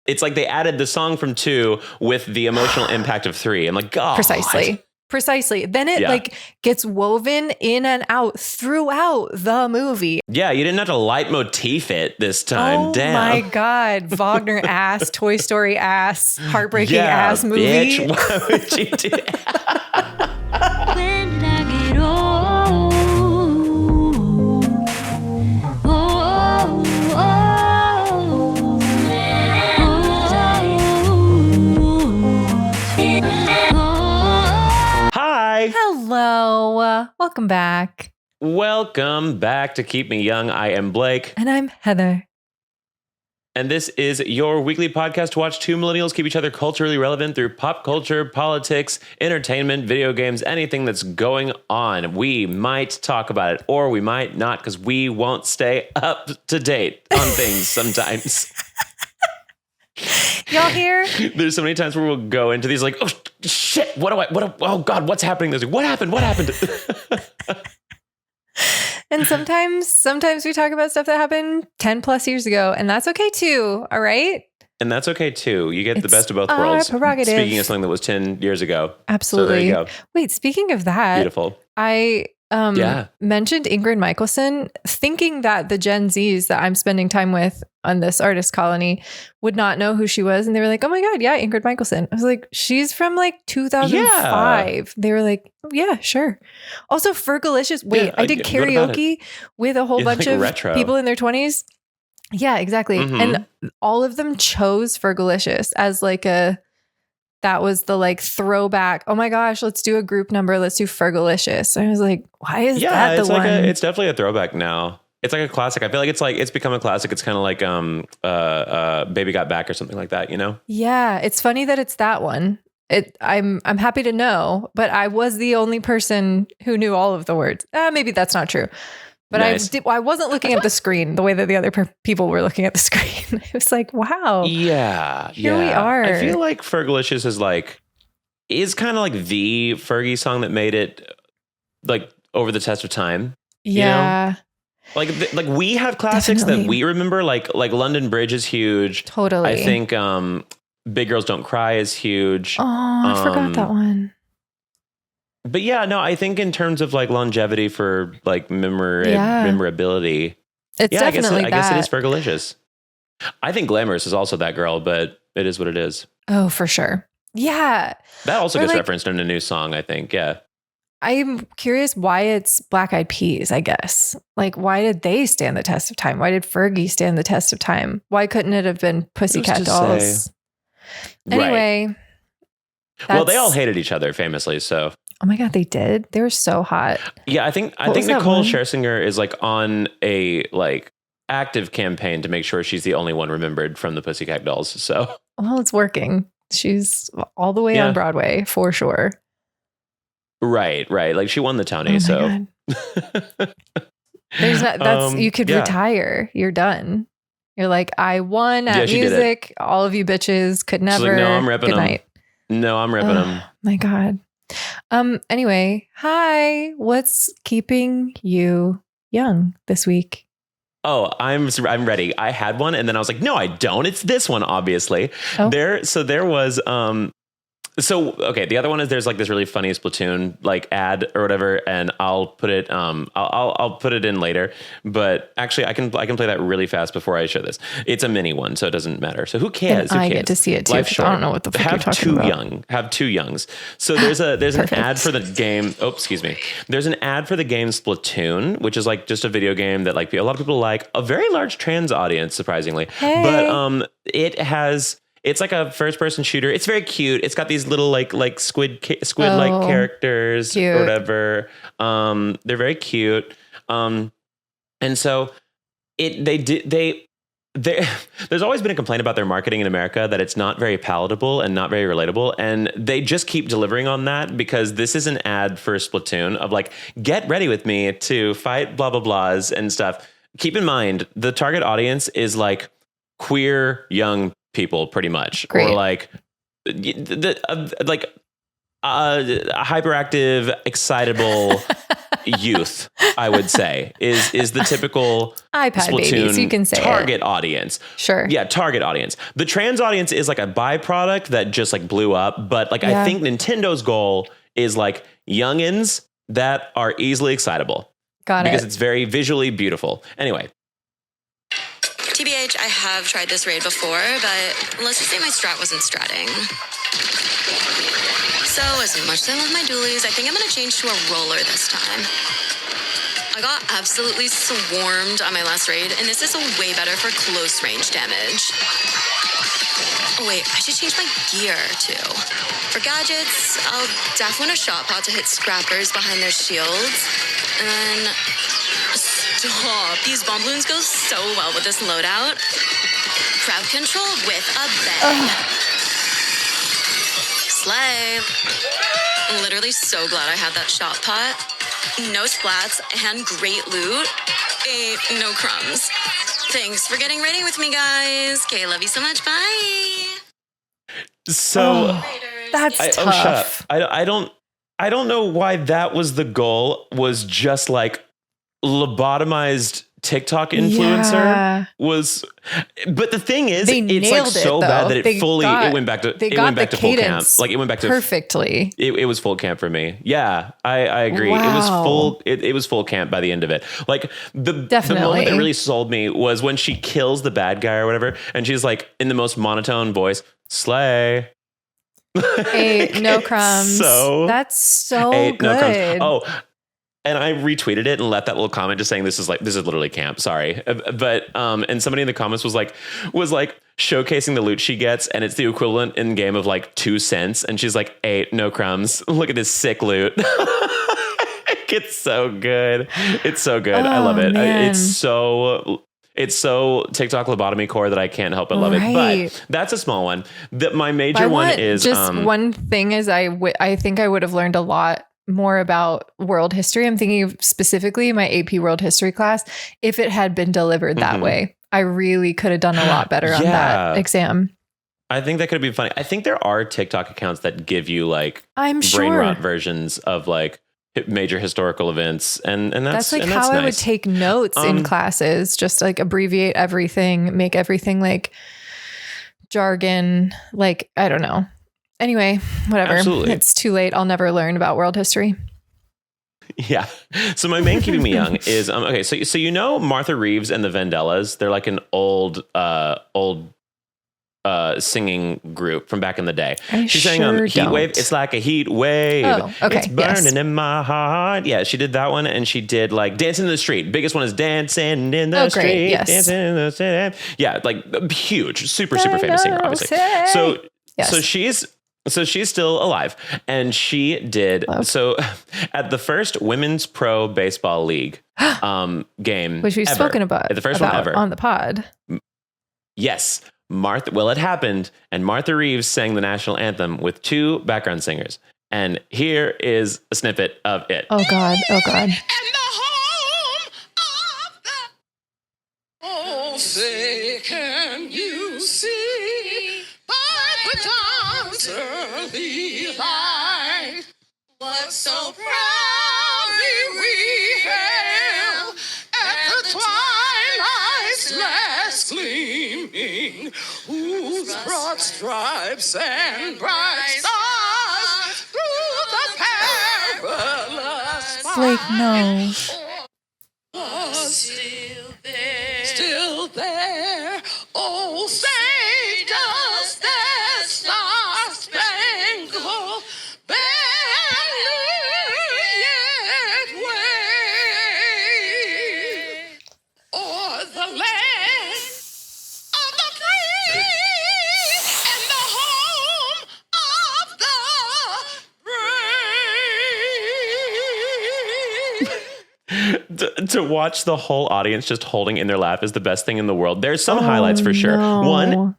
It's like they added the song from 2 with the emotional impact of 3. I'm like, God. Precisely. Then it like gets woven in and out throughout the movie. Yeah, you didn't have to leitmotif it this time. Oh Damn. my God. Wagner ass, Toy Story ass, heartbreaking ass movie. Bitch, why would you do that? When I get old, Hi. Hello. Welcome back. Welcome back to Keep Me Young. I am Blake. And I'm Heather. And this is your weekly podcast to watch two millennials keep each other culturally relevant through pop culture, politics, entertainment, video games, anything that's going on. We might talk about it or we might not because we won't stay up to date on things sometimes. Y'all hear? There's so many times where we'll go into these like, oh shit, oh God, what's happening this week? What happened? And sometimes we talk about stuff that happened 10 plus years ago, and that's okay too. All right. And that's okay too. You get the best of both our worlds. prerogative. Speaking of something that was 10 years ago. Absolutely. So there you go. Wait, speaking of that, Beautiful. I mentioned Ingrid Michaelson, thinking that the Gen Zs that I'm spending time with on this artist colony would not know who she was. And they were like, oh my God, yeah, Ingrid Michaelson. I was like, she's from like 2005. They were like, oh, yeah, sure. Also, Fergalicious. Wait, I did karaoke with a whole bunch of retro people in their 20s. Yeah, exactly. Mm-hmm. And all of them chose Fergalicious as like that was the like throwback. Oh my gosh, let's do a group number. Let's do Fergalicious. I was like, why is that the one? It's definitely a throwback now. It's like a classic. I feel like it's become a classic. It's kind of like Baby Got Back or something like that, you know? Yeah, it's funny that it's that one. I'm happy to know, but I was the only person who knew all of the words. Maybe that's not true. But nice. I wasn't looking at the screen the way that the other people were looking at the screen. It was like, wow. Yeah. Here we are. I feel like Fergalicious is kind of like the Fergie song that made it like over the test of time. Yeah. You know? Like we have classics that we remember, like London Bridge is huge. Totally. I think Big Girls Don't Cry is huge. Oh, I forgot that one. But yeah, no, I think in terms of like longevity for like memorability, it's definitely I guess it is Fergalicious. I think Glamorous is also that girl, but it is what it is. Oh, for sure. Yeah. That also gets referenced in a new song, I think. Yeah. I'm curious why it's Black Eyed Peas, I guess. Like, why did they stand the test of time? Why did Fergie stand the test of time? Why couldn't it have been Pussycat Dolls? Anyway. Right. Well, they all hated each other famously, so. Oh my God, they did? They were so hot. Yeah, I think Nicole Scherzinger is like on a like active campaign to make sure she's the only one remembered from the Pussycat Dolls. So. Well, it's working. She's all the way on Broadway for sure. Right. Like she won the Tony, so. There's not, you could retire. You're done. You're like, I won at music. All of you bitches could never. Like, no, I'm repping them. Night. No, I'm repping them. My God. Anyway, hi. What's keeping you young this week? Oh, I'm ready. I had one and then I was like, no, I don't. It's this one, obviously. Oh. There was the other one is there's like this really funny Splatoon like ad or whatever, and I'll put it I'll put it in later. But actually I can play that really fast before I show this. It's a mini one, so it doesn't matter. So who cares? I get to see it too. I don't know what the fuck you're talking about. Have two youngs. So there's an ad for the game. Oh, excuse me. There's an ad for the game Splatoon, which is like just a video game that like a lot of people like, a very large trans audience, surprisingly. Hey. But it's like a first-person shooter. It's very cute. It's got these little like squid-like characters cute. Or whatever. They're very cute. And so there's always been a complaint about their marketing in America that it's not very palatable and not very relatable. And they just keep delivering on that, because this is an ad for Splatoon of like, get ready with me to fight blah, blah, blahs and stuff. Keep in mind, the target audience is like queer young people, pretty much. Great. Or like hyperactive, excitable youth, I would say, is the typical iPad Splatoon babies, you can say target audience. Sure. Yeah, target audience. The trans audience is like a byproduct that just like blew up. But like I think Nintendo's goal is like youngins that are easily excitable. Got it. Because it's very visually beautiful. Anyway. TBH, I have tried this raid before, but let's just say my strat wasn't stratting. So as much as I love my dualies, I think I'm going to change to a roller this time. I got absolutely swarmed on my last raid, and this is way better for close range damage. Oh wait, I should change my gear too. For gadgets, I'll def want a shot pot to hit scrappers behind their shields. And then, stop, these bomb balloons go so well with this loadout. Crowd control with a bang. Slay. I'm literally so glad I had that shot pot. No splats and great loot. No crumbs. Thanks for getting ready with me, guys. Okay, love you so much. Bye. So that's tough. Oh, shut up. I don't know why that was the goal. Was just like lobotomized TikTok influencer was, but the thing is, it's like so bad that it went back to full camp. Like it went back to perfectly. It was full camp for me. Yeah, I agree. Wow. It was full. It was full camp by the end of it. Like the moment that really sold me was when she kills the bad guy or whatever, and she's like in the most monotone voice, "Slay." No crumbs. That's so good. No crumbs. Oh. And I retweeted it and left that little comment just saying this is literally camp. Sorry. But and somebody in the comments was like showcasing the loot she gets, and it's the equivalent in game of like 2 cents. And she's like, no crumbs. Look at this sick loot. It's so good. It's so good. I love it. It's so TikTok lobotomy core that I can't help but love it. But that's a small one. My major one is just one thing is I think I would have learned a lot more about world history. I'm thinking of specifically my AP world history class. If it had been delivered that way, I really could have done a lot better on that exam. I think that could be funny. I think there are TikTok accounts that give you like brain rot versions of like major historical events, and that's like how I would take notes in classes, just like abbreviate everything, make everything like jargon, like I don't know. Anyway, whatever. Absolutely. It's too late. I'll never learn about world history. Yeah. So my main keeping me young is okay. So you know Martha Reeves and the Vandellas. They're like an old singing group from back in the day. She sang Heat Wave. It's like a heat wave. Oh, okay. It's burning in my heart. Yeah, she did that one, and she did like Dancing in the Street. Biggest one is Dancing in the Street. Great. Yes. Dancing in the Street. Yeah, like huge, super famous singer, obviously. So she's still alive, and she did so at the first women's pro baseball league game, which we've spoken about, the first one ever on the pod. Yes, it happened, and Martha Reeves sang the national anthem with 2 background singers, and here is a snippet of it. Oh God! Oh God! Say, can you see by the dawn's early light what so proudly we hailed at the twilight's last gleaming, whose broad stripes and bright stars through the perilous Blake, no. Still there, oh, say does that star-spangled banner yet wave o'er the land of the free and the home of the brave. To watch the whole audience just holding in their lap is the best thing in the world. There's some highlights for sure. No.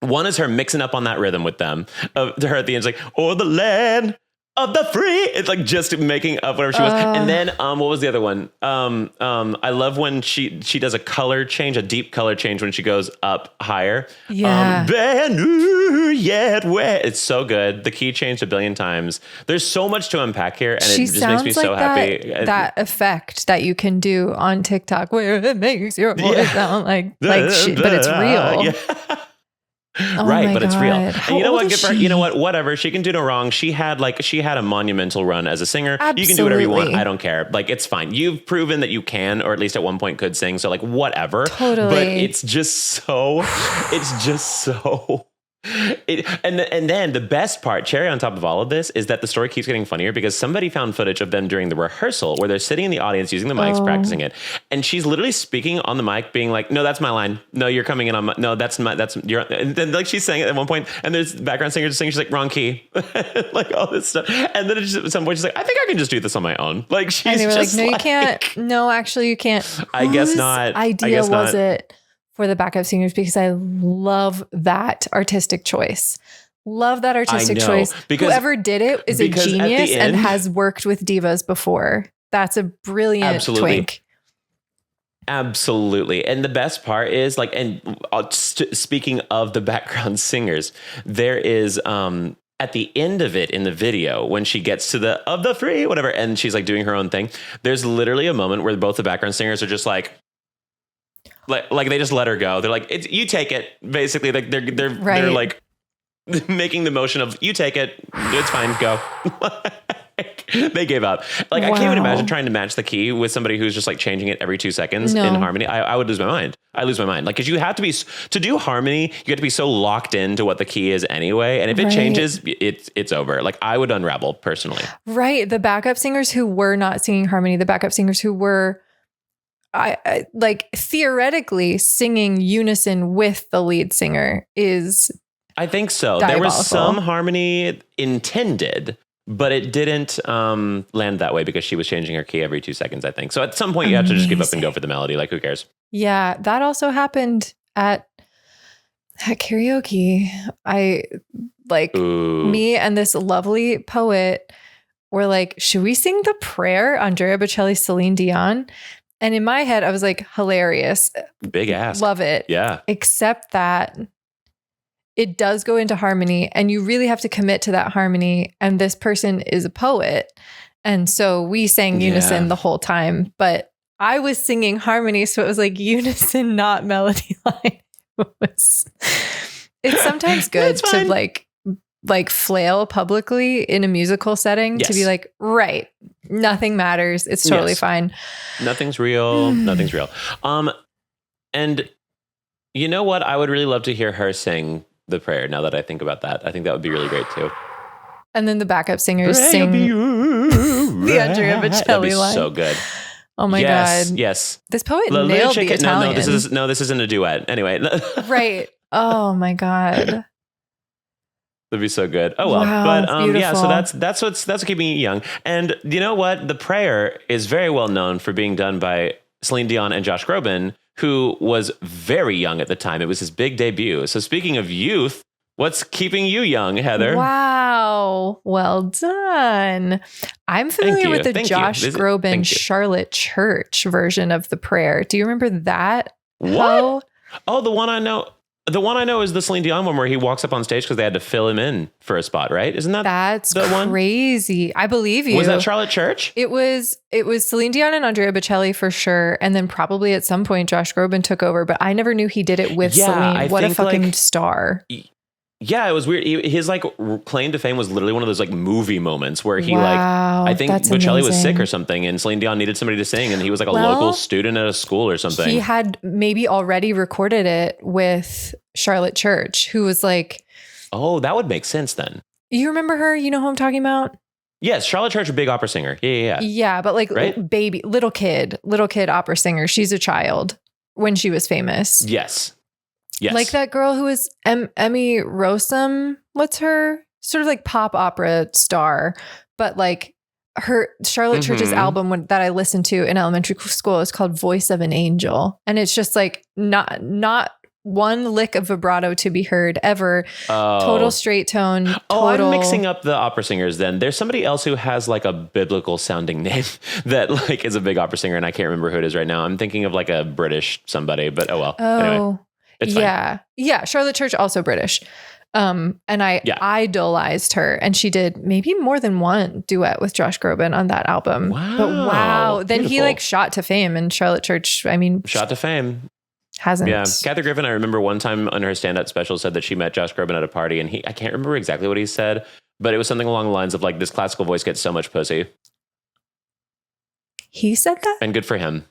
One is her mixing up on that rhythm with them. To her at the end, it's like, "Oh, the land of the free." It's like just making up whatever she was. And then what was the other one? I love when she does a color change, a deep color change when she goes up higher. Yeah. Banner get wet. It's so good. The key changed a billion times. There's so much to unpack here, and She it just makes me sounds so like happy. that effect that you can do on TikTok where it makes your voice sound like shit, but it's real. Yeah. Oh right, my but it's real. God. And How you know old what? is Good for her. she? You know what? Whatever. She can do no wrong. She had a monumental run as a singer. You can do whatever you want. Absolutely. I don't care. Like, it's fine. You've proven that you can, or at least at one point could sing. So like, whatever. Totally. But it's just so. And then the best part, cherry on top of all of this, is that the story keeps getting funnier because somebody found footage of them during the rehearsal where they're sitting in the audience using the mics, practicing it, and she's literally speaking on the mic, being like, "No, that's my line. No, you're coming in on my. No, that's your." And then like she's saying it at one point, and there's background singer just singing. She's like, "Wrong key," like all this stuff, and then at some point she's like, "I think I can just do this on my own." Like she's And they were like, just no, you can't. No, actually, you can't. I guess Whose not. idea was it for the backup singers? Because I love that artistic choice. Love that artistic know, choice. because- Whoever did it is a because at the genius and end- has worked with divas before. That's a brilliant Absolutely. twink. Absolutely. And the best part is like, and speaking of the background singers, there is, at the end of it in the video, when she gets to the of the free, whatever, and she's like doing her own thing, there's literally a moment where both the background singers are just like they just let her go. They're like, you take it. Basically, like they're like making the motion of you take it. It's fine. Go. They gave up. Like, I can't even imagine trying to match the key with somebody who's just like changing it every 2 seconds in harmony. I would lose my mind. I lose my mind. Like, because you have to be, to do harmony, you have to be so locked into what the key is anyway. And if it changes, it's over. Like, I would unravel personally. Right. The backup singers who were not singing harmony, the backup singers who were I like theoretically singing unison with the lead singer is I think so. diabolical. There was some harmony intended, but it didn't land that way because she was changing her key every 2 seconds, I think. So at some point you have to just give up and go for the melody. Like, who cares? Yeah, that also happened at karaoke. I like me and this lovely poet were like, should we sing the prayer, Andrea Bocelli, Celine Dion? And in my head, I was like, hilarious. Big ass. Love it. Yeah. Except that it does go into harmony and you really have to commit to that harmony. And this person is a poet. And so we sang unison the whole time, but I was singing harmony. So it was like unison, not melody line. It's sometimes good to like flail publicly in a musical setting to be like, right, nothing matters. It's totally fine. Nothing's real. Nothing's real. And you know what? I would really love to hear her sing the prayer now that I think about that. I think that would be really great too. And then the backup singers sing the Andrea Bocelli That'd be line. so good. Oh my God. Yes. This poet nailed the Italian. No, this isn't a duet. Anyway. Right. Oh my God. That'd be so good. Oh well, wow, but yeah. So that's what's keeping me young. And you know what? The prayer is very well known for being done by Celine Dion and Josh Groban, who was very young at the time. It was his big debut. So speaking of youth, what's keeping you young, Heather? Wow. Well done. I'm familiar with the Josh Groban Charlotte Church version of the prayer. Do you remember that? What? Oh, the one I know. The one I know is the Celine Dion one where he walks up on stage because they had to fill him in for a spot, right? Isn't that the one? Crazy. I believe you. Was that Charlotte Church? It was Celine Dion and Andrea Bocelli for sure. And then probably at some point Josh Groban took over, but I never knew he did it with Celine. What a fucking star. Yeah, it was weird. His like claim to fame was literally one of those like movie moments where he I think Bocelli was sick or something and Celine Dion needed somebody to sing and he was like a local student at a school or something. He had maybe already recorded it with Charlotte Church, who was like... Oh, that would make sense then. You remember her? You know who I'm talking about? Yes, Charlotte Church, a big opera singer. Yeah. Yeah, but like baby, little kid opera singer. She's a child when she was famous. Yes. Like that girl who was Emmy Rossum. What's her sort of like pop opera star? But like her Charlotte Church's album that I listened to in elementary school is called Voice of an Angel. And it's just like not one lick of vibrato to be heard ever. Total straight tone. I'm mixing up the opera singers then. There's somebody else who has like a biblical sounding name that like is a big opera singer and I can't remember who it is right now. I'm thinking of like a British somebody, but oh well. Anyway. It's fine. Yeah. Charlotte Church, also British. And I idolized her, and she did maybe more than one duet with Josh Groban on that album. Wow. But wow. Then he Beautiful. like shot to fame, and Charlotte Church, I mean, Shot to fame. hasn't. Yeah. Kathy Griffin, I remember one time on her stand-up special said that she met Josh Groban at a party, and I can't remember exactly what he said, but it was something along the lines of like, this classical voice gets so much pussy. He said that? And good for him.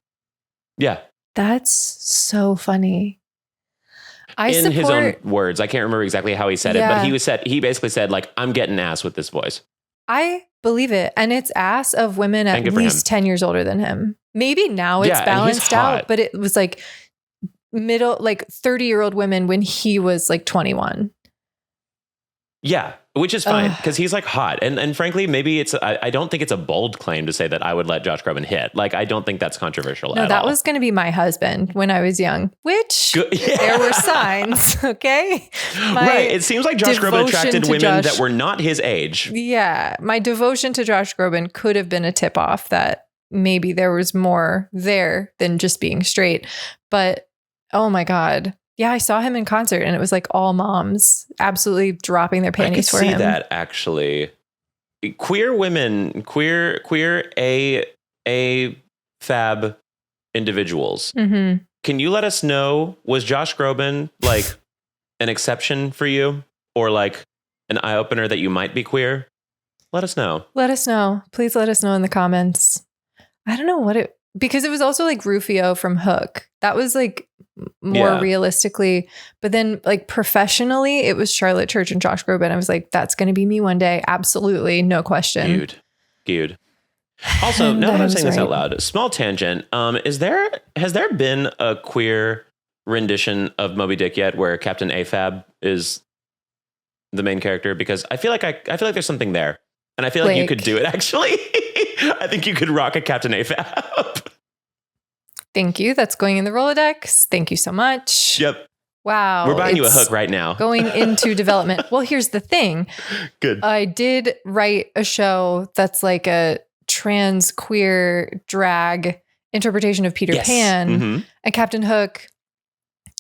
Yeah. That's so funny. In his own words. I can't remember exactly how he said it, but he basically said like, I'm getting ass with this voice. I believe it. And it's ass of women at least 10 years older than him. Maybe now it's balanced out, but it was like middle, like 30-year-old women when he was like 21. Yeah, which is fine because he's like hot. And frankly, maybe I don't think it's a bold claim to say that I would let Josh Groban hit. Like, I don't think that's controversial at all. No, that was going to be my husband when I was young, which there were signs, okay? Right. It seems like Josh Groban attracted women that were not his age. Yeah. My devotion to Josh Groban could have been a tip off that maybe there was more there than just being straight. But, oh my God. Yeah, I saw him in concert, and it was like all moms absolutely dropping their panties for him. I could see that, actually. Queer women, queer fab individuals. Mm-hmm. Can you let us know, was Josh Groban like an exception for you, or like an eye opener that you might be queer? Let us know. Let us know. Please let us know in the comments. I don't know because it was also like Rufio from Hook. That was like more realistically, but then like professionally, it was Charlotte Church and Josh Groban. I was like, that's going to be me one day. Absolutely. No question. Good. Also, now that I'm saying this out loud, small tangent. Has there been a queer rendition of Moby Dick yet where Captain AFAB is the main character? Because I feel like there's something there, and I feel like you could do it actually. I think you could rock a Captain AFAB. Thank you. That's going in the Rolodex. Thank you so much. Yep. Wow. We're buying you a hook right now. Going into development. Well, here's the thing. Good. I did write a show that's like a trans queer drag interpretation of Peter Pan. Mm-hmm. And Captain Hook,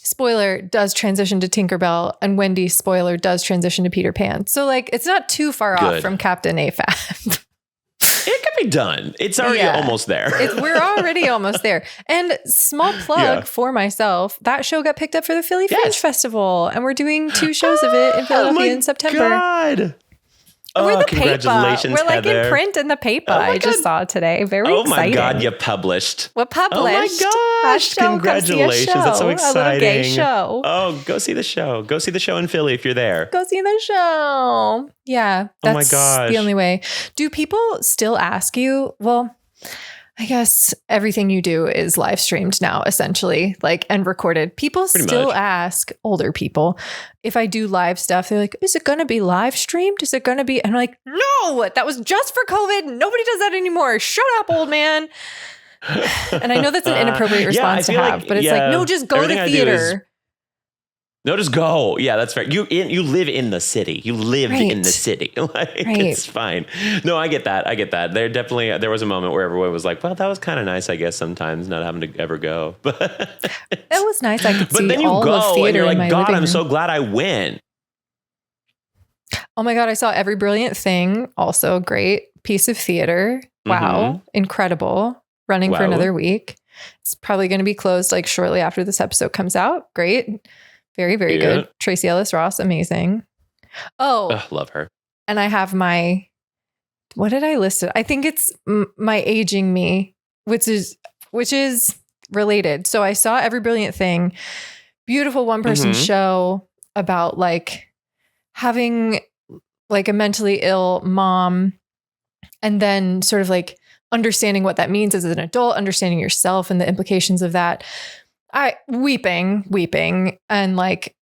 spoiler, does transition to Tinkerbell, and Wendy, spoiler, does transition to Peter Pan. So like, it's not too far off from Captain AFAB. It could be done. It's already almost there. We're already almost there. And small plug for myself, that show got picked up for the Philly Fringe Festival, and we're doing 2 shows of it in Philadelphia in September. God. We're the congratulations, paper. We're like Heather. in print in the paper. I just saw today. Very exciting. Oh my God, you published. We're published. Oh my gosh, congratulations. That's so exciting. A little gay show. Oh, go see the show. Go see the show in Philly if you're there. Go see the show. Yeah, that's my gosh. the only way. Do people still ask you? Well, I guess everything you do is live streamed now, essentially, like, and recorded. People still ask, older people, if I do live stuff, they're like, is it going to be live streamed? Is it going to be? And I'm like, no, that was just for COVID. Nobody does that anymore. Shut up, old man. And I know that's an inappropriate response to have, but it's like, no, just go to the theater. No, just go. Yeah, that's fair. You live in the city. You lived in the city. It's fine. No, I get that. There was a moment where everyone was like, well, that was kind of nice, I guess, sometimes not having to ever go. But it was nice. I could see then you all go of theater and you're in like, my God, living I'm room. so glad I went. Oh my God, I saw Every Brilliant Thing. Also a great piece of theater. Wow. Incredible. Running for another week. It's probably going to be closed like shortly after this episode comes out. Great. Very, very good. Tracy Ellis Ross, amazing. Oh, love her. And I have what did I list it? I think it's My Aging Me, which is related. So I saw Every Brilliant Thing, beautiful one-person show about like having like a mentally ill mom, and then sort of like understanding what that means as an adult, understanding yourself and the implications of that. Weeping and like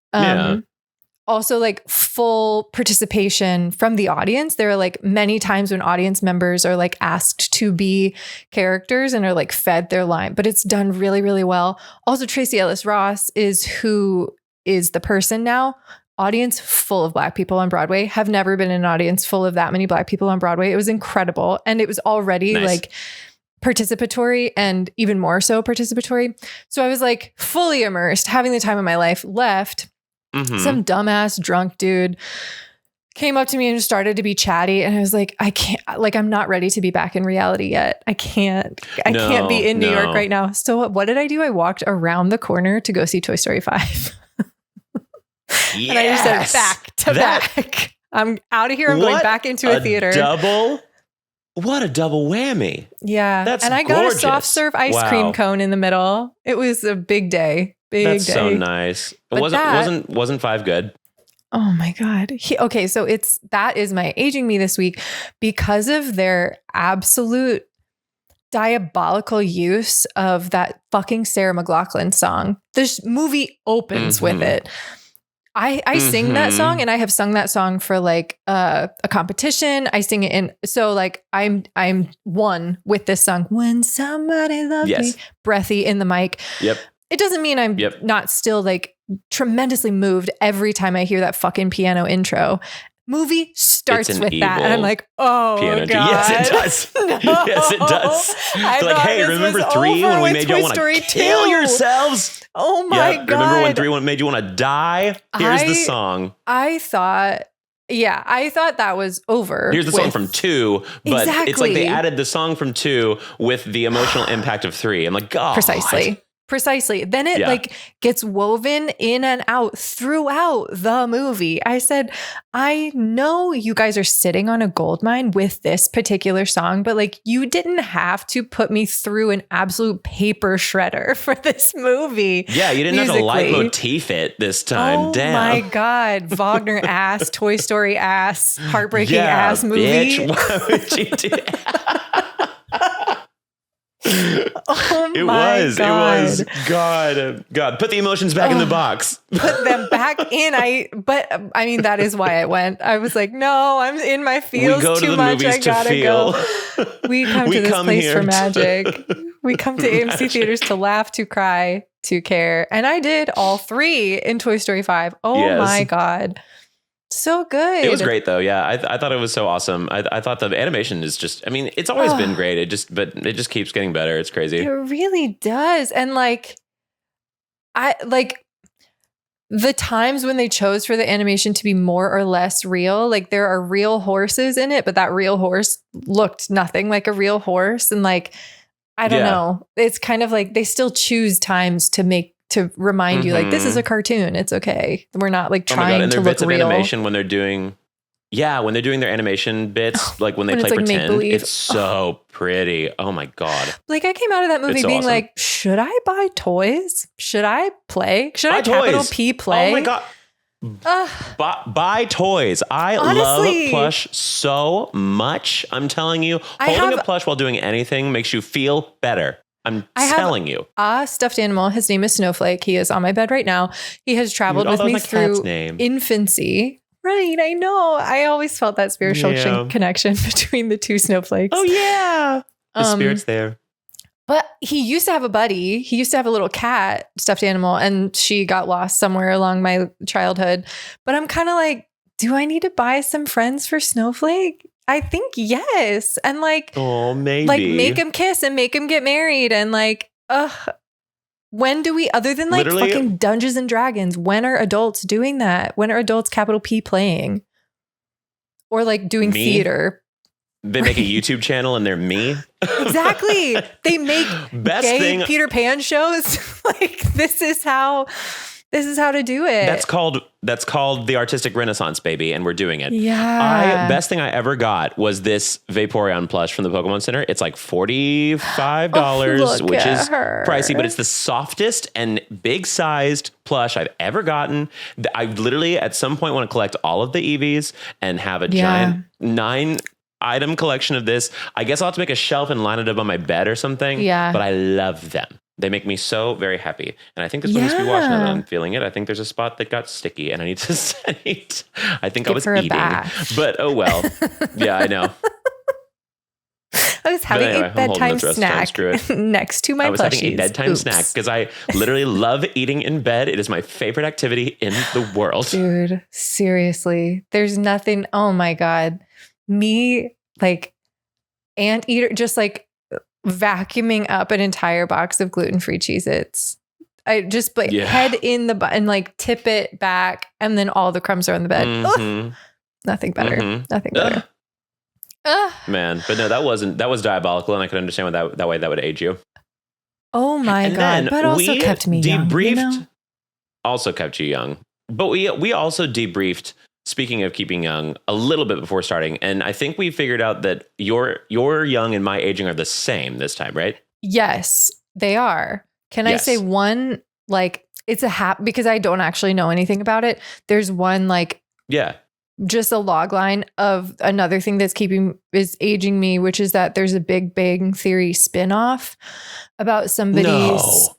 also like full participation from the audience. There are like many times when audience members are like asked to be characters and are like fed their line, but it's done really, really well. Also, Tracy Ellis Ross is who is the person now. Audience full of Black people on Broadway. Have never been in an audience full of that many Black people on Broadway. It was incredible. And it was already like participatory, and even more so participatory. So I was like fully immersed, having the time of my life. Left, some dumbass drunk dude came up to me and started to be chatty. And I was like, I can't, like, I'm not ready to be back in reality yet. I can't be in New York right now. So what did I do? I walked around the corner to go see Toy Story 5. Yes. And I just said back to back. I'm out of here. I'm going back into a theater. What a double whammy. Yeah. That's and I gorgeous. got a soft serve ice cream cone in the middle. It was a big day. That's so nice. But wasn't 5 good? Oh my God. Okay. So that is my aging me this week because of their absolute diabolical use of that fucking Sarah McLachlan song. This movie opens with it. I sing that song, and I have sung that song for like a competition. I sing it in, so like I'm one with this song. When somebody loves me, breathy in the mic. Yep. It doesn't mean I'm not still like tremendously moved every time I hear that fucking piano intro. Movie starts with that, and I'm like, oh God. Yes, it does. No. Yes, it does. Like, hey, remember 3 when we made you want to kill yourselves? Oh my God. Remember when 3 made you want to die? Here's the song. I thought that was over. Here's the song from 2, but it's like they added the song from 2 with the emotional impact of 3. I'm like, God. Precisely. Then it like gets woven in and out throughout the movie. I said, I know you guys are sitting on a gold mine with this particular song, but like you didn't have to put me through an absolute paper shredder for this movie. Yeah, you didn't have to leitmotif it this time. Oh damn. My God. Wagner ass, Toy Story ass, heartbreaking ass movie. Bitch, why would you do It was. God, put the emotions back in the box. Put them back in. But I mean, that is why I went. I was like, no, I'm in my feels too much. I gotta go. We come to this place for magic. We come to AMC theaters to laugh, to cry, to care. And I did all 3 in Toy Story 5. Oh my God. So good. It was great though. Yeah. I thought it was so awesome. I thought the animation is just, I mean, it's always been great. But it just keeps getting better. It's crazy. It really does. And like, the times when they chose for the animation to be more or less real, like there are real horses in it, but that real horse looked nothing like a real horse. And like, I don't know. It's kind of like they still choose times to remind you, like, this is a cartoon. It's okay. We're not like trying to look real. Animation when they're doing, when they're doing their animation bits, like when they play like pretend, it's so pretty. Oh my God. Like I came out of that movie being like, should I buy toys? Should I play? Should I capital P play? Oh my God. Buy toys. Honestly, love plush so much. I'm telling you, holding a plush while doing anything makes you feel better. I'm telling you. A stuffed animal. His name is Snowflake. He is on my bed right now. He has traveled with me through infancy. Right. I know. I always felt that spiritual connection between the 2 snowflakes. Oh, yeah. The spirit's there. But he used to have a buddy. He used to have a little cat, stuffed animal, and she got lost somewhere along my childhood. But I'm kind of like, do I need to buy some friends for Snowflake? I think yes. And like, maybe. Like make him kiss and make him get married. And like, when do we, other than like fucking Dungeons and Dragons, when are adults doing that? When are adults capital P playing? Or like doing theater? They make a YouTube channel and they're me. Exactly. They make Peter Pan shows. Like this is how to do it. That's called the artistic renaissance, baby, and we're doing it. Yeah. Best thing I ever got was this Vaporeon plush from the Pokemon Center. It's like $45, which is pricey, but it's the softest and big sized plush I've ever gotten. I literally at some point want to collect all of the Eevees and have a giant 9-item collection of this. I guess I'll have to make a shelf and line it up on my bed or something. Yeah. But I love them. They make me so very happy. And I think this one needs to be washed now that I'm feeling it. I think there's a spot that got sticky and I need to eat. I think I was eating. But oh well. Yeah, I know. I was having a bedtime snack next to my plushies. I was having a bedtime snack because I literally love eating in bed. It is my favorite activity in the world. Dude, seriously. There's nothing. Oh my God. Me, like, anteater, just like vacuuming up an entire box of gluten-free Cheez-Its. I just like head in the and like tip it back, and then all the crumbs are on the bed. Mm-hmm. Ugh. Nothing better. Mm-hmm. Nothing better. Man, but no, that was diabolical, and I could understand that way that would age you. Oh my God. But also kept me young. Debriefed. Also kept you young. But we also debriefed, speaking of keeping young, a little bit before starting. And I think we figured out that your young and my aging are the same this time, right? Yes, they are. Can I say one, like, it's a because I don't actually know anything about it. There's one, like, just a log line of another thing that's is aging me, which is that there's a Big Bang Theory spinoff about somebody's. No.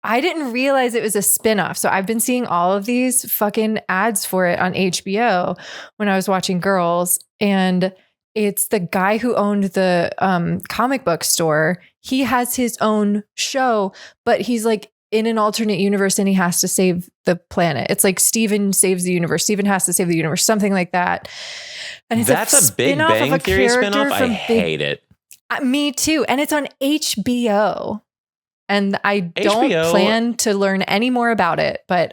I didn't realize it was a spinoff. So I've been seeing all of these fucking ads for it on HBO when I was watching Girls. And it's the guy who owned the comic book store. He has his own show, but he's like in an alternate universe and he has to save the planet. It's like Steven saves the universe. Steven has to save the universe, something like that. And it's That's a Big Bang Theory spinoff. I hate it. Me too. And it's on HBO. And I don't plan to learn any more about it, but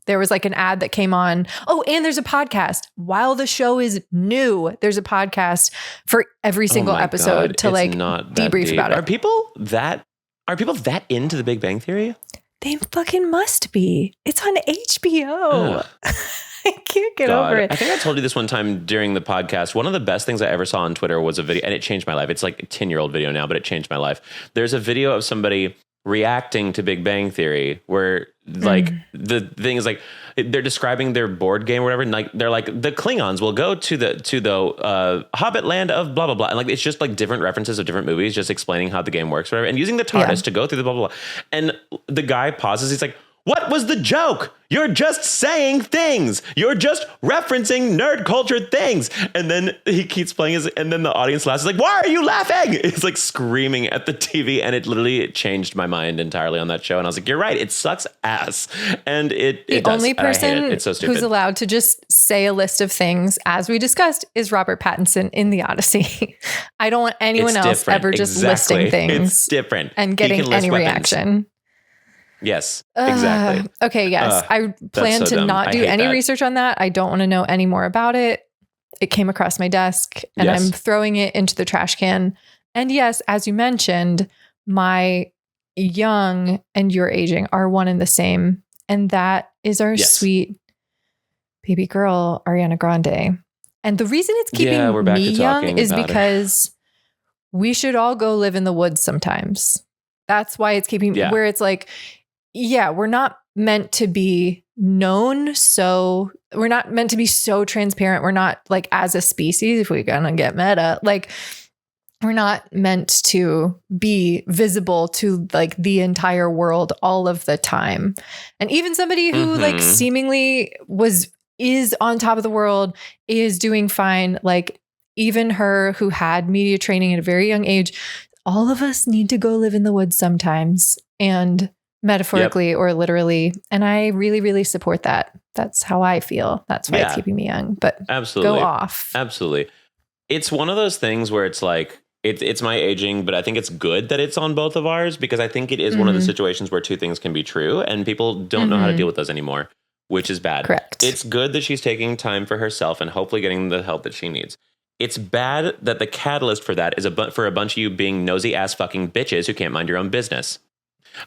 there was like an ad that came on. Oh, and there's a podcast. While the show is new, there's a podcast for every single episode to like debrief about it. Are people that into the Big Bang Theory? They fucking must be. It's on HBO. I can't get over it. I think I told you this one time during the podcast. One of the best things I ever saw on Twitter was a video, and it changed my life. It's like a 10-year-old video now, but it changed my life. There's a video of somebody reacting to Big Bang Theory where like the thing is like they're describing their board game or whatever, and like they're like the Klingons will go to the Hobbit land of blah blah blah, and like it's just like different references of different movies, just explaining how the game works, whatever, and using the TARDIS to go through the blah blah blah. And the guy pauses. He's like, "What was the joke? You're just saying things. You're just referencing nerd culture things." And then he keeps playing and then the audience laughs. It's like, "Why are you laughing?" It's like screaming at the TV. And it changed my mind entirely on that show. And I was like, you're right. It sucks ass. And the only person it's so stupid. who's allowed to just say a list of things, as we discussed, is Robert Pattinson in The Odyssey. I don't want anyone else ever just listing things. It's different. And getting any reaction. Yes, exactly. Okay, yes. I plan to not do any research on that. I don't want to know any more about it. It came across my desk and I'm throwing it into the trash can. And yes, as you mentioned, my young and your aging are one and the same. And that is our sweet baby girl, Ariana Grande. And the reason it's keeping me young is because we should all go live in the woods sometimes. That's why it's keeping where it's like, we're not meant to be known. So we're not meant to be so transparent. We're not like as a species, if we're going to get meta, like we're not meant to be visible to like the entire world all of the time. And even somebody who like seemingly is on top of the world, is doing fine. Like even her who had media training at a very young age, all of us need to go live in the woods sometimes. And metaphorically or literally. And I really, really support that. That's how I feel. That's why it's keeping me young. But absolutely, go off. Absolutely. It's one of those things where it's like, it's my aging, but I think it's good that it's on both of ours, because I think it is one of the situations where two things can be true and people don't know how to deal with those anymore, which is bad. Correct. It's good that she's taking time for herself and hopefully getting the help that she needs. It's bad that the catalyst for that is for a bunch of you being nosy ass fucking bitches who can't mind your own business.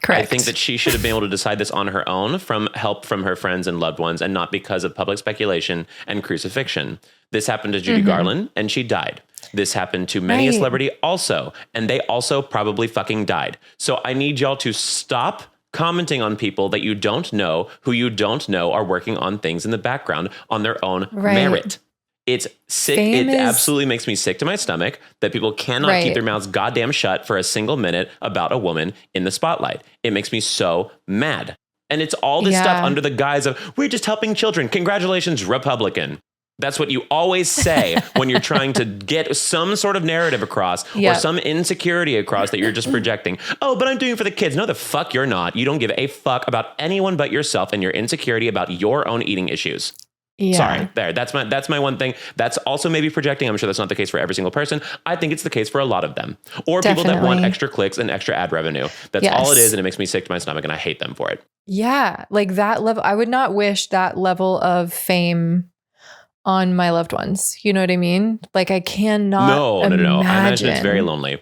Correct. I think that she should have been able to decide this on her own from help from her friends and loved ones and not because of public speculation and crucifixion. This happened to Judy Garland and she died. This happened to many a celebrity also, and they also probably fucking died. So I need y'all to stop commenting on people that you don't know, who you don't know are working on things in the background on their own merit. It's sick. It absolutely makes me sick to my stomach that people cannot keep their mouths goddamn shut for a single minute about a woman in the spotlight. It makes me so mad. And it's all this stuff under the guise of, we're just helping children. Congratulations, Republican. That's what you always say when you're trying to get some sort of narrative across or some insecurity across that you're just projecting. Oh, but I'm doing it for the kids. No, the fuck you're not. You don't give a fuck about anyone but yourself and your insecurity about your own eating issues. Yeah. Sorry, there. That's my one thing. That's also maybe projecting. I'm sure that's not the case for every single person. I think it's the case for a lot of them, or people that want Definitely. extra clicks and extra ad revenue. That's all it is, and it makes me sick to my stomach, and I hate them for it. Yeah, like that level. I would not wish that level of fame on my loved ones. You know what I mean? Like I cannot. No. I imagine it's very lonely.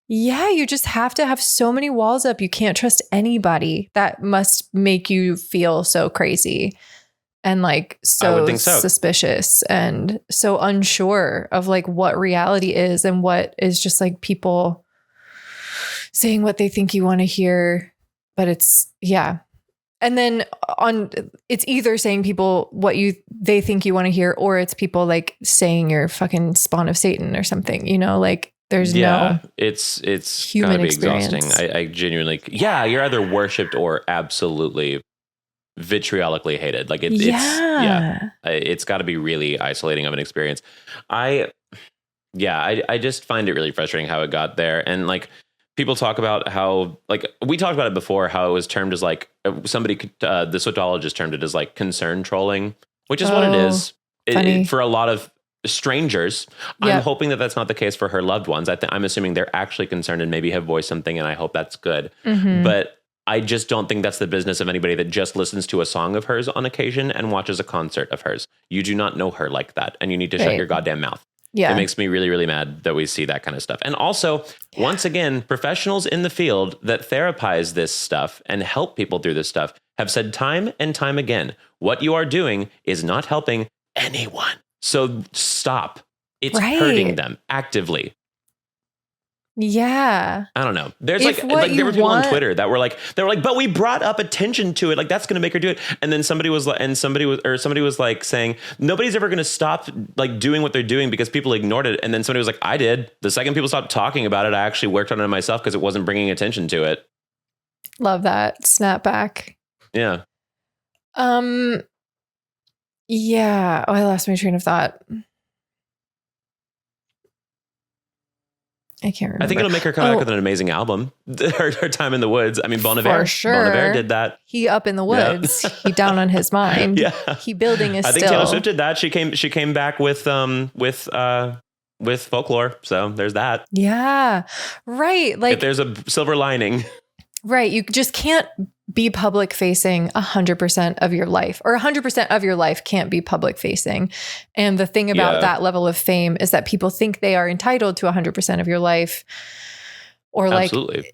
Yeah, you just have to have so many walls up. You can't trust anybody. That must make you feel so crazy and like I would so think so. suspicious and so unsure of like what reality is and what is just like people saying what they think you want to hear. But it's, yeah. And then it's either saying people what they think you want to hear, or it's people like saying you're fucking spawn of Satan or something, you know, like there's no it's human gotta be experience. exhausting. I genuinely, you're either worshipped or absolutely vitriolically hated. Like it's got to be really isolating of an experience. I just find it really frustrating how it got there. And like people talk about how, like we talked about it before, how it was termed as like the Switologist termed it as like concern trolling, which is what it is for a lot of strangers. Yep. I'm hoping that that's not the case for her loved ones. I'm assuming they're actually concerned and maybe have voiced something, and I hope that's good. Mm-hmm. But I just don't think that's the business of anybody that just listens to a song of hers on occasion and watches a concert of hers. You do not know her like that, and you need to shut your goddamn mouth. Yeah. It makes me really, really mad that we see that kind of stuff. And also, once again, professionals in the field that therapize this stuff and help people through this stuff have said time and time again, what you are doing is not helping anyone. So stop. It's hurting them actively. Yeah. I don't know. There's like there were people on Twitter that were like, but we brought up attention to it. Like that's going to make her do it. And then somebody was like saying, nobody's ever going to stop like doing what they're doing because people ignored it. And then somebody was like, I did. The second people stopped talking about it, I actually worked on it myself because it wasn't bringing attention to it. Love that snapback. Yeah. Yeah. Oh, I lost my train of thought. I can't remember. I think it'll make her come back with an amazing album. Her time in the woods. I mean, Bon Iver. For sure. Bon Iver did that. He up in the woods. He down on his mind. Yeah. He building his. I think Taylor Swift did that. She came back with folklore. So there's that. Yeah. Right. Like if there's a silver lining. Right. You just can't be public facing 100% of your life, or 100% of your life can't be public facing. And the thing about that level of fame is that people think they are entitled to 100% of your life, or Absolutely.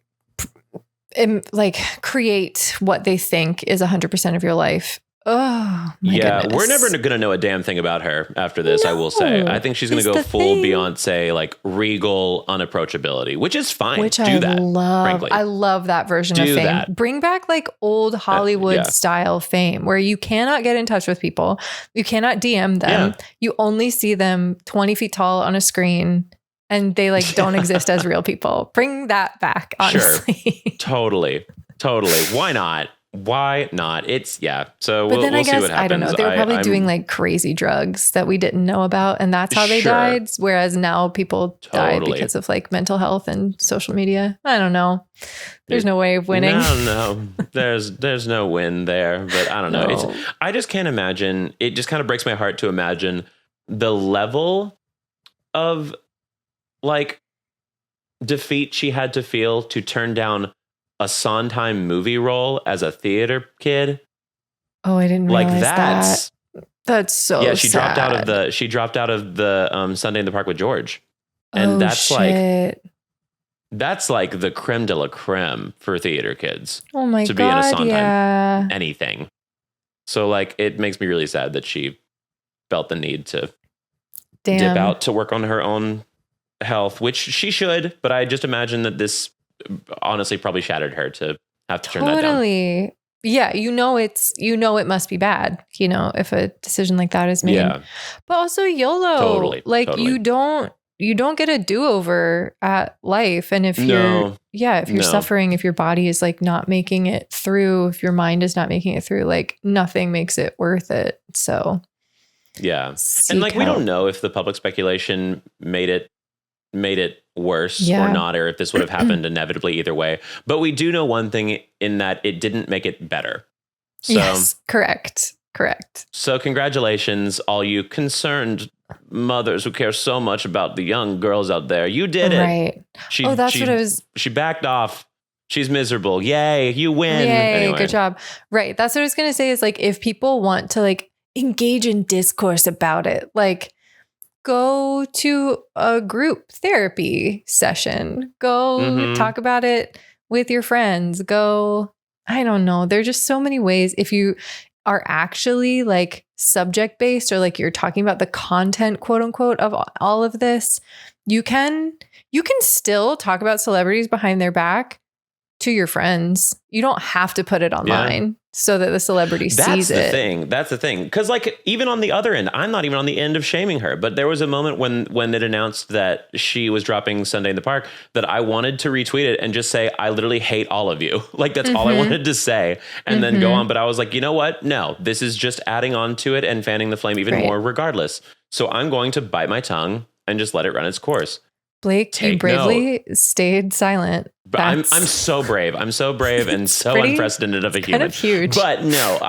like create what they think is 100% of your life. Oh, my goodness. We're never going to know a damn thing about her after this, I will say. I think she's going to go full Beyonce, like regal unapproachability, which is fine. Which I love. Frankly. I love that version of fame. That. Bring back like old Hollywood style fame where you cannot get in touch with people. You cannot DM them. You only see them 20 feet tall on a screen, and they like don't exist as real people. Bring that back, honestly. Sure. Totally. Why not? Why not? It's So but then we'll I guess, see what happens. I don't know. They were probably doing like crazy drugs that we didn't know about, and that's how they died. Whereas now people die because of like mental health and social media. I don't know. There's no way of winning. No. There's no win there. But I don't know. No. I just can't imagine. It just kind of breaks my heart to imagine the level of like defeat she had to feel to turn down a Sondheim movie role as a theater kid. Oh, I didn't realize that. That's so she sad. dropped out of the Sunday in the Park with George. And that's like the creme de la creme for theater kids. Oh my God. To be in a Sondheim anything. So like it makes me really sad that she felt the need to dip out to work on her own health, which she should, but I just imagine that this honestly probably shattered her to have to turn that down. Yeah, it must be bad, if a decision like that is made. Yeah. But also YOLO. Totally. You don't get a do-over at life. And if you're suffering, if your body is like not making it through, if your mind is not making it through, like nothing makes it worth it. So and like we don't know if the public speculation made it worse or not, or if this would have happened inevitably either way. But we do know one thing in that it didn't make it better. So yes, correct. Correct. So congratulations, all you concerned mothers who care so much about the young girls out there. You did it. Right. That's what I was. She backed off. She's miserable. Yay, you win. Yay, Anyway. good job. Right. That's what I was going to say is like, if people want to like engage in discourse about it, like go to a group therapy session, go talk about it with your friends, I don't know. There are just so many ways. If you are actually like subject based or like you're talking about the content, quote unquote, of all of this, you can still talk about celebrities behind their back to your friends. You don't have to put it online so that the celebrity sees it. That's the thing. Because like even on the other end, I'm not even on the end of shaming her. But there was a moment when it announced that she was dropping Sunday in the Park that I wanted to retweet it and just say, I literally hate all of you. Like that's all I wanted to say and then go on. But I was like, you know what? No, this is just adding on to it and fanning the flame even more regardless. So I'm going to bite my tongue and just let it run its course. Blake, you bravely stayed silent. But I'm so brave. I'm so brave and so unprecedented of a human. Kind of huge. But no,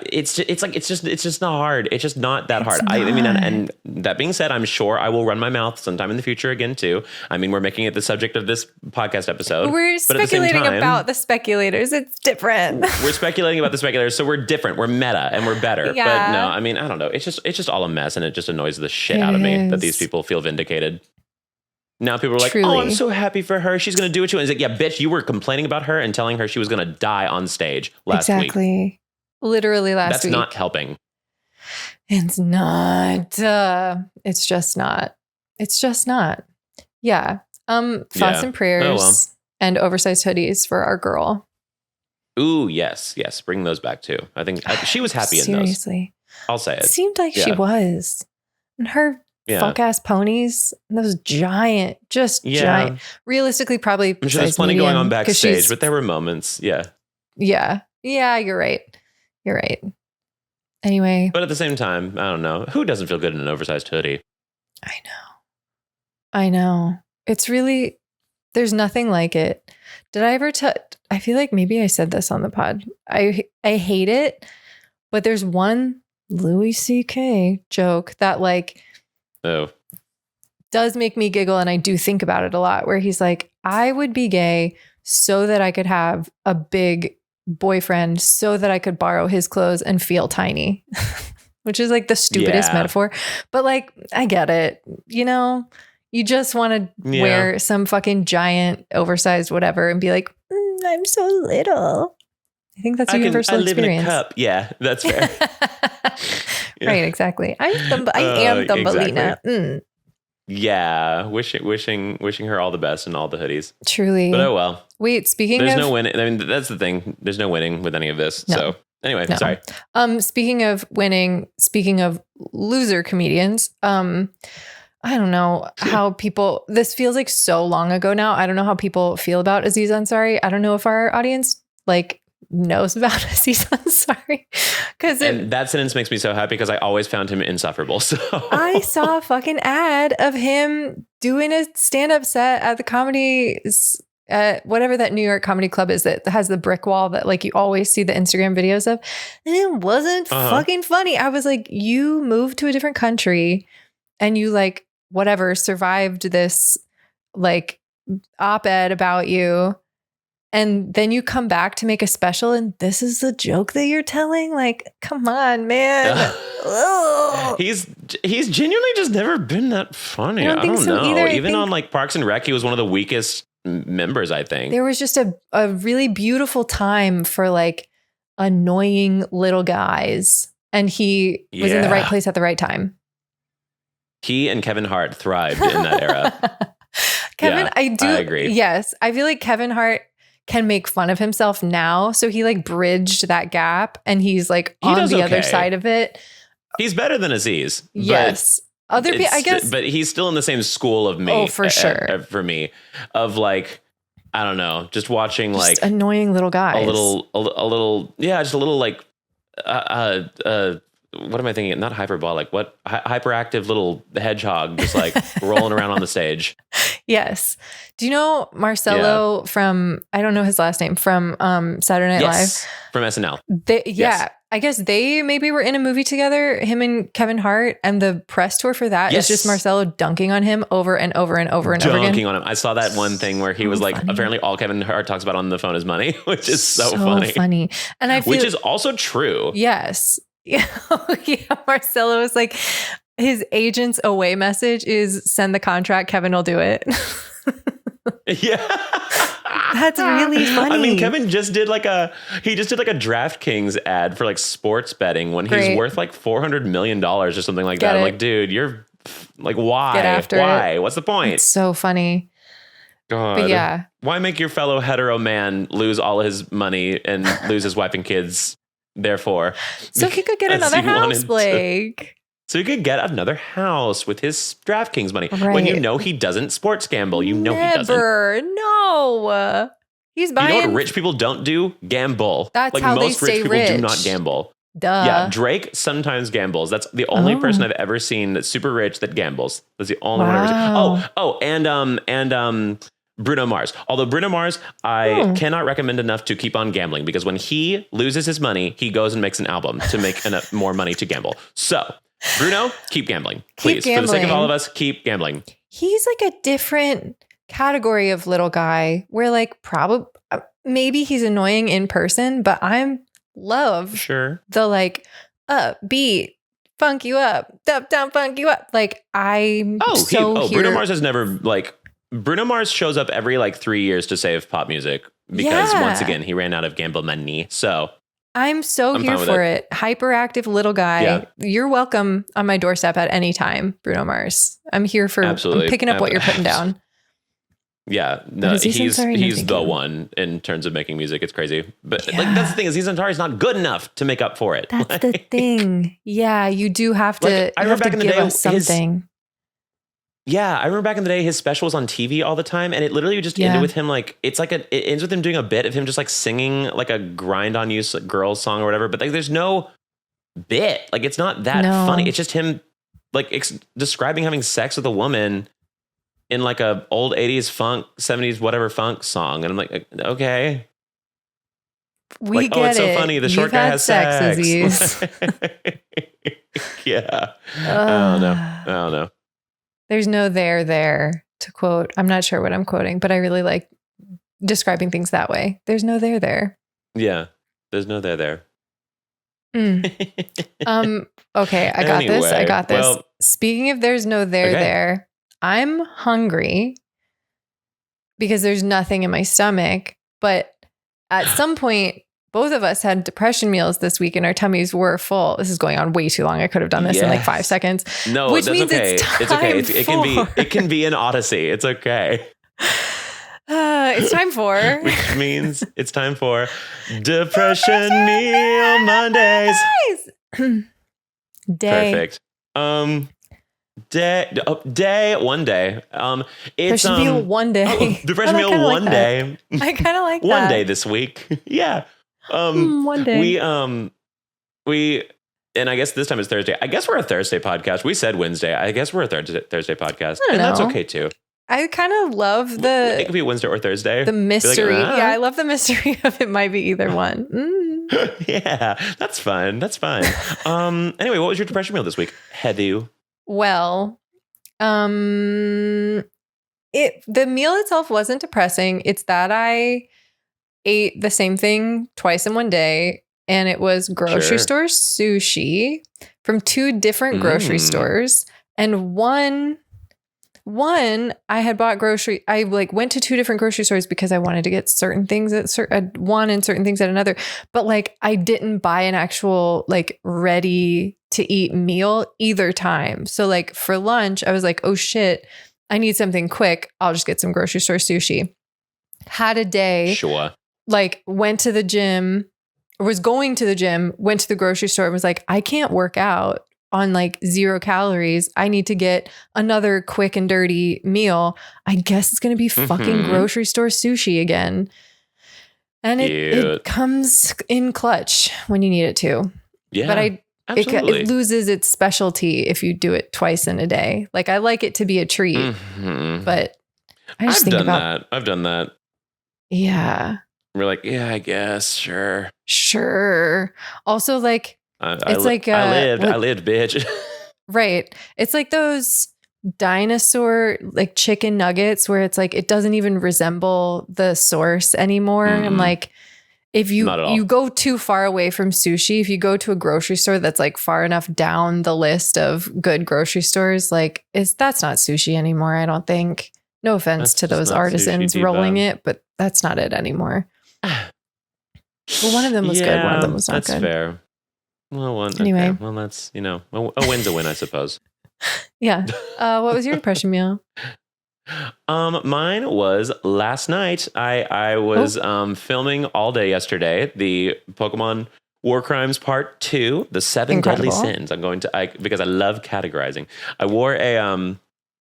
it's just not hard. It's just not that hard. I mean, and that being said, I'm sure I will run my mouth sometime in the future again too. I mean, we're making it the subject of this podcast episode. We're speculating about the speculators. It's different. We're speculating about the speculators, so we're different. We're meta and we're better. Yeah. But no, I mean, I don't know. It's just all a mess, and it just annoys the shit out of me that these people feel vindicated. Now people are like, oh, I'm so happy for her. She's going to do what she wants. It's like, yeah, bitch, you were complaining about her and telling her she was going to die on stage last week. Exactly. Literally last week. That's not helping. It's not. It's just not. It's just not. Yeah. Thoughts and prayers and oversized hoodies for our girl. Ooh, yes. Bring those back too. I think she was happy in those. Seriously. I'll say it. It seemed like she was. And her fuck ass ponies, those giant. Realistically, probably. I'm sure there's plenty going on backstage, but there were moments. Yeah. You're right. Anyway, but at the same time, I don't know who doesn't feel good in an oversized hoodie. I know. It's really. There's nothing like it. Did I ever tell? I feel like maybe I said this on the pod. I hate it, but there's one Louis C.K. joke that like. Oh. Does make me giggle, and I do think about it a lot, where he's like, I would be gay so that I could have a big boyfriend so that I could borrow his clothes and feel tiny, which is like the stupidest metaphor. But like, I get it. You know, you just want to wear some fucking giant oversized whatever and be like, I'm so little. I think that's a universal experience. I live in a cup. Yeah, that's fair. Right, exactly. I am Thumbelina. Exactly. Yeah, wishing her all the best and all the hoodies. Truly. But oh well. Wait, there's no winning. I mean, that's the thing. There's no winning with any of this. No. So anyway, sorry. Speaking of winning, speaking of loser comedians, I don't know how people. This feels like so long ago now. I don't know how people feel about Aziz Ansari. I don't know if our audience knows about Aziz Ansari, and that sentence makes me so happy because I always found him insufferable. So I saw a fucking ad of him doing a stand-up set at the comedy at whatever that New York comedy club is that has the brick wall that like you always see the Instagram videos of, and it wasn't fucking funny. I was like, you moved to a different country and you like whatever survived this like op-ed about you. And then you come back to make a special and this is the joke that you're telling? Like, come on, man. He's genuinely just never been that funny. I don't know. Either. Even on like Parks and Rec, he was one of the weakest members, I think. There was just a really beautiful time for like annoying little guys. And he was in the right place at the right time. He and Kevin Hart thrived in that era. I agree. Yes. I feel like Kevin Hart can make fun of himself now. So he like bridged that gap and he's like on the other side of it. He's better than Aziz. Yes. Other people, I guess. But he's still in the same school of me. Oh, for sure. For me. Of like, I don't know, just watching just like. Annoying little guys. A little, just a little like, what am I thinking? Not hyperbolic. What hyperactive little hedgehog just like rolling around on the stage. Yes. Do you know Marcelo from, I don't know his last name, from Saturday Night Yes, from SNL. Live? Yes. I guess they maybe were in a movie together, him and Kevin Hart, and the press tour for that is just Marcelo dunking on him over and over and over and over again. Dunking on him. I saw that one thing where he was like, apparently all Kevin Hart talks about on the phone is money, which is so funny. And I feel, which is also true. Yes. Yeah. Marcelo is like, his agent's away message is send the contract, Kevin will do it. Yeah. That's really funny. I mean, Kevin just did like a DraftKings ad for like sports betting when he's worth like $400 million or something like that. I'm like, dude, you're like, why? Get after it. It. What's the point? It's so funny. God. But yeah. Why make your fellow hetero man lose all his money and lose his wife and kids? Therefore, so he could get another house, Blake. So he could get another house with his DraftKings money when you know he doesn't sports gamble. You know he doesn't. No. He's buying. You know what rich people don't do? Gamble. That's like how most they stay rich people do not gamble. Duh. Yeah, Drake sometimes gambles. That's the only person I've ever seen that's super rich that gambles. That's the only one I've ever seen. Oh, and Bruno Mars. Although Bruno Mars, I cannot recommend enough to keep on gambling because when he loses his money, he goes and makes an album to make enough more money to gamble. So, Bruno, keep gambling. Please. For the sake of all of us, keep gambling. He's like a different category of little guy where like probably maybe he's annoying in person, but I'm love the like upbeat, funk you up, down, funk you up. Like Bruno Mars has never like Bruno Mars shows up every like 3 years to save pop music because once again he ran out of gamble money. So I'm here for it. Hyperactive little guy. Yeah. You're welcome on my doorstep at any time, Bruno Mars. I'm here for I'm picking up what you're putting down. Yeah, no, he's the one in terms of making music. It's crazy. But like that's the thing is Aziz Ansari's not good enough to make up for it. That's the thing. Yeah, you do have to, I remember back in the day something. Yeah, I remember back in the day, his special was on TV all the time, and it literally just ended with him like it ends with him doing a bit of him just like singing like a grind on you girls song or whatever. But like, there's no bit, like it's not that funny. It's just him like describing having sex with a woman in like a old 80s funk, 70s whatever funk song, and I'm like, okay, we get it's so funny. The short guy has sex. Yeah, I don't know. There's no there, to quote. I'm not sure what I'm quoting, but I really like describing things that way. There's no there. Yeah, there's no there. Okay, I got this. Well, speaking of there's no there, I'm hungry because there's nothing in my stomach. But at some point, both of us had depression meals this week and our tummies were full. This is going on way too long. I could have done this in like 5 seconds. No, which that's means okay. It's okay. It can be an odyssey. It's okay. It's time for which means it's time for Depression Meal Mondays. Day. Perfect. Day one day. It's Depression Meal one day. Depression Meal one day. I kind of like that. One day this week. Yeah. One day. We and I guess this time it's Thursday. I guess we're a Thursday podcast. We said Wednesday. I guess we're a Thursday podcast. And that's okay too. I kind of love it could be Wednesday or Thursday. The mystery. Like, yeah, I love the mystery of it might be either one. Yeah, that's fun. That's fun. Anyway, what was your depression meal this week, Heather? Well, the meal itself wasn't depressing. It's that I ate the same thing twice in one day, and it was grocery store sushi from 2 different grocery stores. And one I had bought I like went to 2 different grocery stores because I wanted to get certain things at one and certain things at another. But like I didn't buy an actual like ready to eat meal either time. So like for lunch, I was like, oh shit, I need something quick. I'll just get some grocery store sushi. Had a day. Sure. Like went to the gym, or was going to the gym, went to the grocery store and was like, I can't work out on like 0 calories. I need to get another quick and dirty meal. I guess it's going to be fucking grocery store sushi again. And it comes in clutch when you need it to. Yeah. But it loses its specialty if you do it twice in a day. Like I like it to be a treat, but I just I've think done about that. I've done that. Yeah. We're like, yeah, I guess, sure. Sure. Also, like, it's like I lived, bitch. right. It's like those dinosaur like chicken nuggets where it's like it doesn't even resemble the source anymore. And like if Not at all. you go too far away from sushi, if you go to a grocery store that's like far enough down the list of good grocery stores, like that's not sushi anymore, I don't think. No offense That's to just those not artisans sushi, rolling Diva. it, but that's not it anymore. Well, one of them was good, one of them was not that's good. fair. Well, Anyway. okay. Well, that's, a win's a win, I suppose. Yeah. What was your depression meal? Mine was last night. I was filming all day yesterday, the Pokemon War Crimes Part 2, the 7 Deadly Sins. I'm going to because I love categorizing. I wore a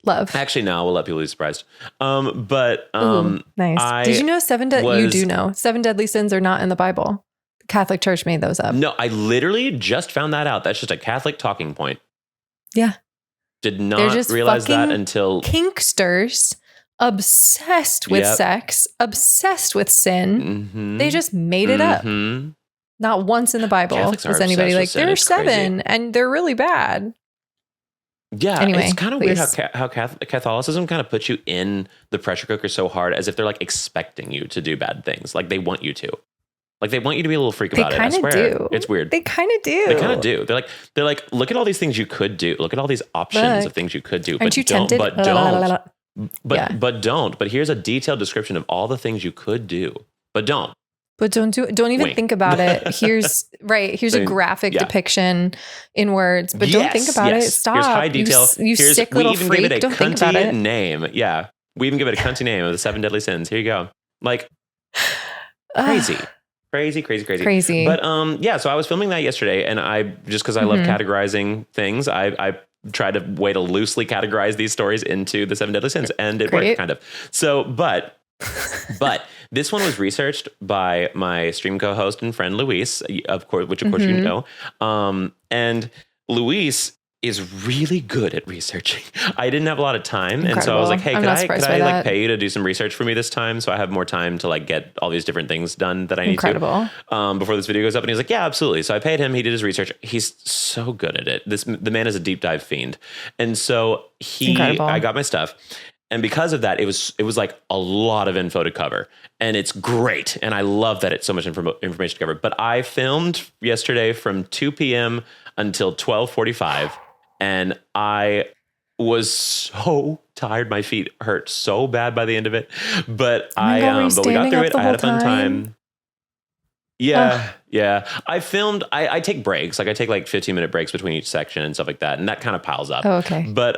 Love. Actually, no, we'll let people be surprised. Ooh, nice. Did you know you do know 7 deadly sins are not in the Bible? The Catholic Church made those up. No, I literally just found that out. That's just a Catholic talking point. Yeah. Did not realize that until kinksters, obsessed with sex, obsessed with sin. Mm-hmm. They just made it up. Not once in the Bible was anybody like, there are 7 and they're really bad. Yeah, anyway, it's kind of weird how Catholicism kind of puts you in the pressure cooker so hard, as if they're like expecting you to do bad things. Like they want you to. Like they want you to be a little freak about it. I swear. Do. It's weird. They kind of do. They kind of do. They're like, look at all these things you could do. Look at all these options of things you could do. Aren't you tempted? But don't. But here's a detailed description of all the things you could do. But don't. But don't even think about it. Here's a graphic depiction in words, but don't think about it. Stop. Here's high detail. You sick little freak. Don't think about it. Name. Yeah. We even give it a cunty name of the 7 Deadly Sins. Here you go. Like crazy. Crazy. But so I was filming that yesterday, and I just because I love categorizing things, I try to way to loosely categorize these stories into the 7 Deadly Sins, and it worked kind of. So, but this one was researched by my stream co-host and friend Luis, of course, you know. And Luis is really good at researching. I didn't have a lot of time, and so I was like, "Hey, could I like pay you to do some research for me this time, so I have more time to like get all these different things done that I need to before this video goes up?" And he was like, "Yeah, absolutely." So I paid him. He did his research. He's so good at it. The man is a deep dive fiend, and so I got my stuff. And because of that, it was like a lot of info to cover, and it's great. And I love that it's so much information to cover. But I filmed yesterday from 2 p.m. until 12:45, and I was so tired. My feet hurt so bad by the end of it. But but we got through it. I had a fun time. Yeah. I filmed. I take breaks. Like I take like 15-minute breaks between each section and stuff like that, and that kind of piles up. Oh, okay. But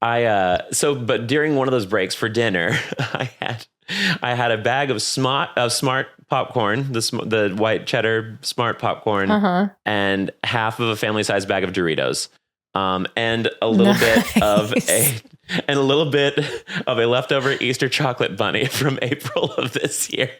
but during one of those breaks for dinner, I had a bag of smart popcorn, the white cheddar smart popcorn, and half of a family size bag of Doritos, and a little bit of a leftover Easter chocolate bunny from April of this year.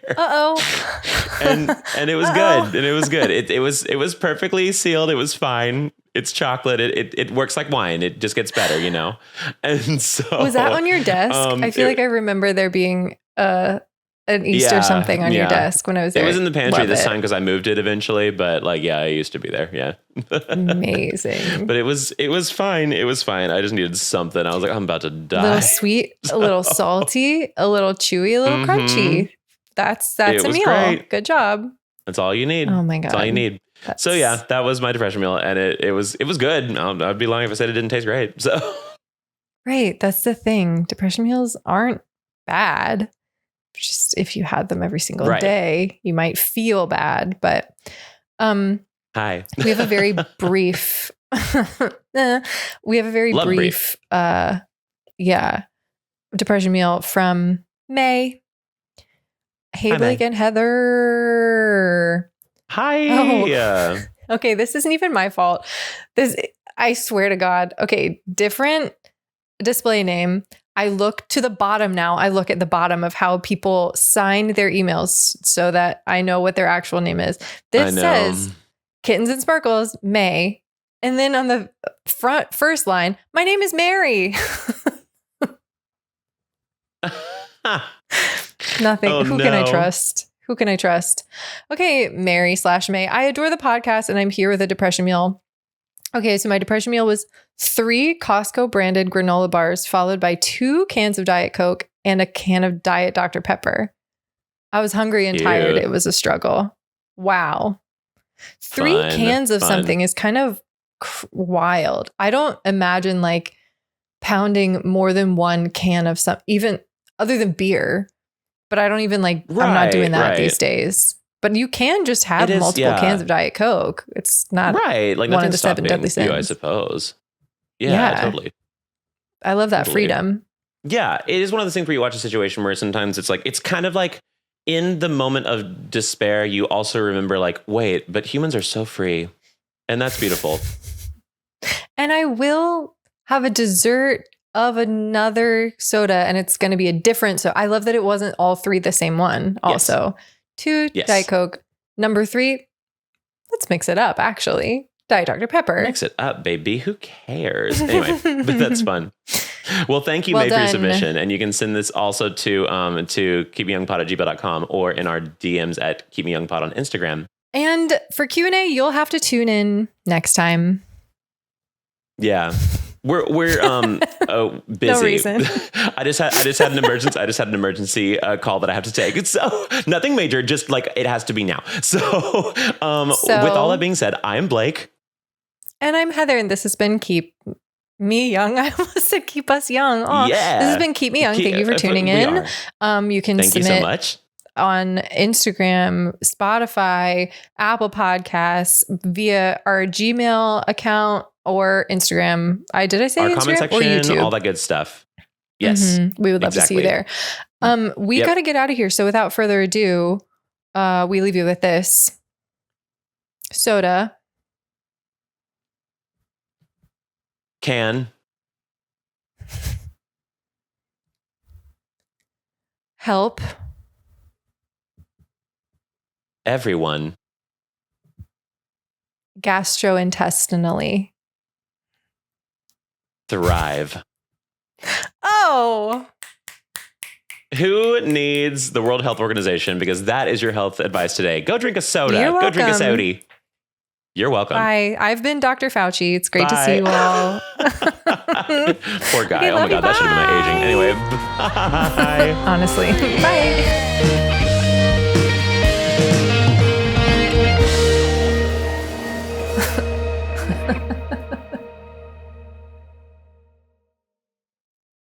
And it was good. And it was good. It was perfectly sealed. It was fine. It's chocolate. It works like wine. It just gets better, you know? And so was that on your desk? I feel like I remember there being an Easter something on your desk when I was there. It was in the pantry this time because I moved it eventually, but like, yeah, I used to be there. Yeah. Amazing. But it was fine. It was fine. I just needed something. I was like, I'm about to die. A little sweet, a little salty, a little chewy, a little crunchy. That's a meal. Great. Good job. That's all you need. Oh my God. That's all you need. So yeah, that was my depression meal, and it was good. I'd be lying if I said it didn't taste great. So right, that's the thing. Depression meals aren't bad. Just if you had them every single day, you might feel bad. But hi, we have a very brief. Depression meal from May. Hey, Blake and Heather. Hi. Oh. Okay, this isn't even my fault. I swear to God. Okay, different display name. I look to the bottom now. I look at the bottom of how people sign their emails so that I know what their actual name is. This says Kittens and Sparkles, May. And then on the first line, my name is Mary. Nothing. Oh, Who can I no. trust? Who can I trust? Okay, Mary/May. I adore the podcast and I'm here with a depression meal. Okay, so my depression meal was 3 Costco branded granola bars, followed by 2 cans of Diet Coke and a can of Diet Dr. Pepper. I was hungry and tired. Cute. It was a struggle. Wow. 3 Fun, cans of fun. something is kind of wild. I don't imagine like pounding more than 1 can of some, even other than beer. But I don't even like, I'm not doing that these days. But you can just have It is, multiple yeah. cans of Diet Coke. It's not Right. Like one of nothing's the 7 stopping deadly you, I sins. suppose. Yeah, Yeah. totally. I love that Totally. freedom. Yeah, it is one of those things where you watch a situation where sometimes it's like, it's kind of like in the moment of despair, you also remember like, wait, but humans are so free. And that's beautiful. And I will have a dessert of another soda and it's going to be a different. So I love that it wasn't all 3 the same one. Also, 2 Yes. Diet Coke. Number 3, let's mix it up actually. Diet Dr. Pepper. Mix it up, baby. Who cares? Anyway, but that's fun. Well, thank you, Well May, for your done. submission. And you can send this also to keepmeyoungpod@gmail.com or in our DMs at keepmeyoungpod on Instagram. And for Q&A, you'll have to tune in next time. Yeah. We're busy. reason. I just had an emergency. I just had an emergency call that I have to take. So nothing major, just like it has to be now. So with all that being said, I am Blake. And I'm Heather, and this has been Keep Me Young. I almost said Keep Us Young. Oh, Yeah. This has been Keep Me Young. Thank you for tuning We in. are. You can Thank you submit so much. on Instagram, Spotify, Apple Podcasts, via our Gmail account or Instagram. Did I say Our Instagram comment or section, YouTube? all that good stuff. Yes. Mhm. We would love to see you exactly. there. We Yep. got to get out of here. So without further ado, we leave you with this soda. Can Help everyone gastrointestinally. thrive? Oh, Who needs the World Health Organization? Because that is your health advice today. Go drink a soda. You're Go drink a welcome. sodie. You're welcome. bye. I've been Dr. Fauci. It's great to Bye. see you all. Poor guy. Okay, Oh my love you. God, that should have been my aging. Anyway, bye. Honestly. Bye.